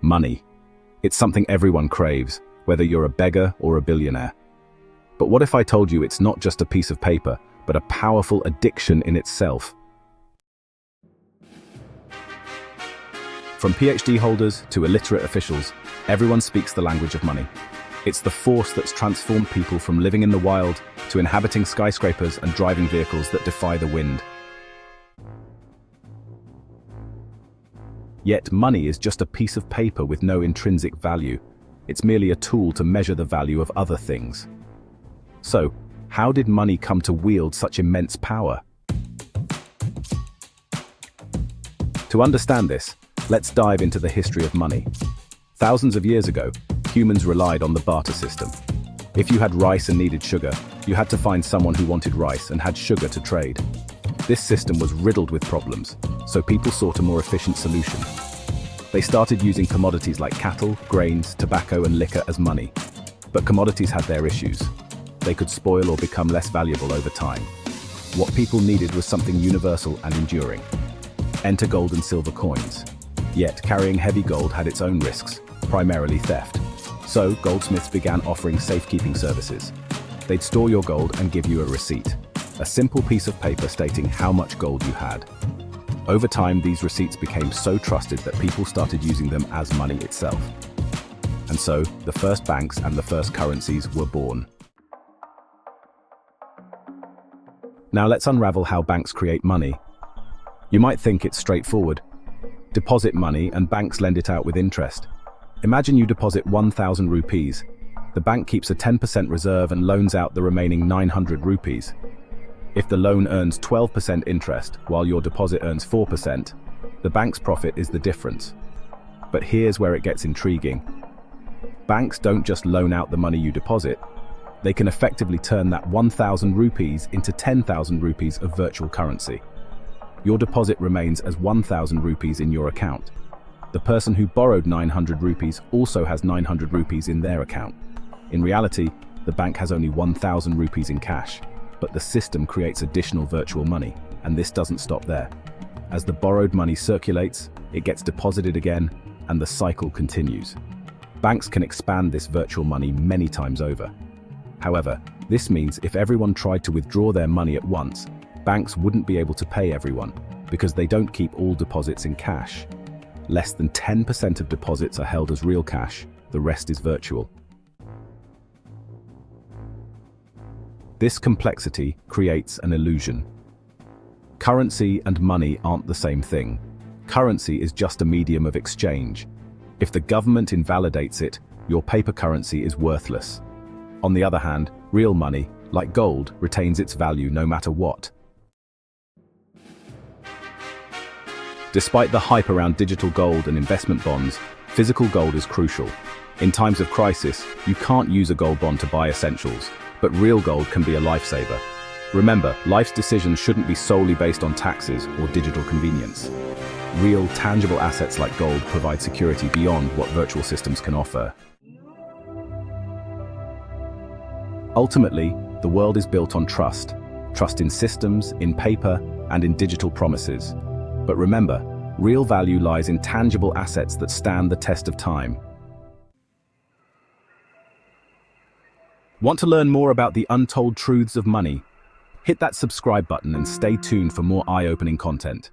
Money. It's something everyone craves, whether you're a beggar or a billionaire. But what if I told you it's not just a piece of paper, but a powerful addiction in itself? From PhD holders to illiterate officials, everyone speaks the language of money. It's the force that's transformed people from living in the wild to inhabiting skyscrapers and driving vehicles that defy the wind. Yet money is just a piece of paper with no intrinsic value. It's merely a tool to measure the value of other things. So, how did money come to wield such immense power? To understand this, let's dive into the history of money. Thousands of years ago, humans relied on the barter system. If you had rice and needed sugar, you had to find someone who wanted rice and had sugar to trade. This system was riddled with problems, so people sought a more efficient solution. They started using commodities like cattle, grains, tobacco, and liquor as money. But commodities had their issues. They could spoil or become less valuable over time. What people needed was something universal and enduring. Enter gold and silver coins. Yet, carrying heavy gold had its own risks, primarily theft. So, goldsmiths began offering safekeeping services. They'd store your gold and give you a receipt, a simple piece of paper stating how much gold you had. Over time, these receipts became so trusted that people started using them as money itself. And so, the first banks and the first currencies were born. Now let's unravel how banks create money. You might think it's straightforward. Deposit money and banks lend it out with interest. Imagine you deposit 1,000 rupees. The bank keeps a 10% reserve and loans out the remaining 900 rupees. If the loan earns 12% interest, while your deposit earns 4%, the bank's profit is the difference. But here's where it gets intriguing. Banks don't just loan out the money you deposit. They can effectively turn that 1,000 rupees into 10,000 rupees of virtual currency. Your deposit remains as 1,000 rupees in your account. The person who borrowed 900 rupees also has 900 rupees in their account. In reality, the bank has only 1,000 rupees in cash, but the system creates additional virtual money, and this doesn't stop there. As the borrowed money circulates, it gets deposited again, and the cycle continues. Banks can expand this virtual money many times over. However, this means if everyone tried to withdraw their money at once, banks wouldn't be able to pay everyone, because they don't keep all deposits in cash. Less than 10% of deposits are held as real cash, the rest is virtual. This complexity creates an illusion. Currency and money aren't the same thing. Currency is just a medium of exchange. If the government invalidates it, your paper currency is worthless. On the other hand, real money, like gold, retains its value no matter what. Despite the hype around digital gold and investment bonds, physical gold is crucial. In times of crisis, you can't use a gold bond to buy essentials, but real gold can be a lifesaver. Remember, life's decisions shouldn't be solely based on taxes or digital convenience. Real, tangible assets like gold provide security beyond what virtual systems can offer. Ultimately, the world is built on trust. Trust in systems, in paper, and in digital promises. But remember, real value lies in tangible assets that stand the test of time. Want to learn more about the untold truths of money? Hit that subscribe button and stay tuned for more eye-opening content.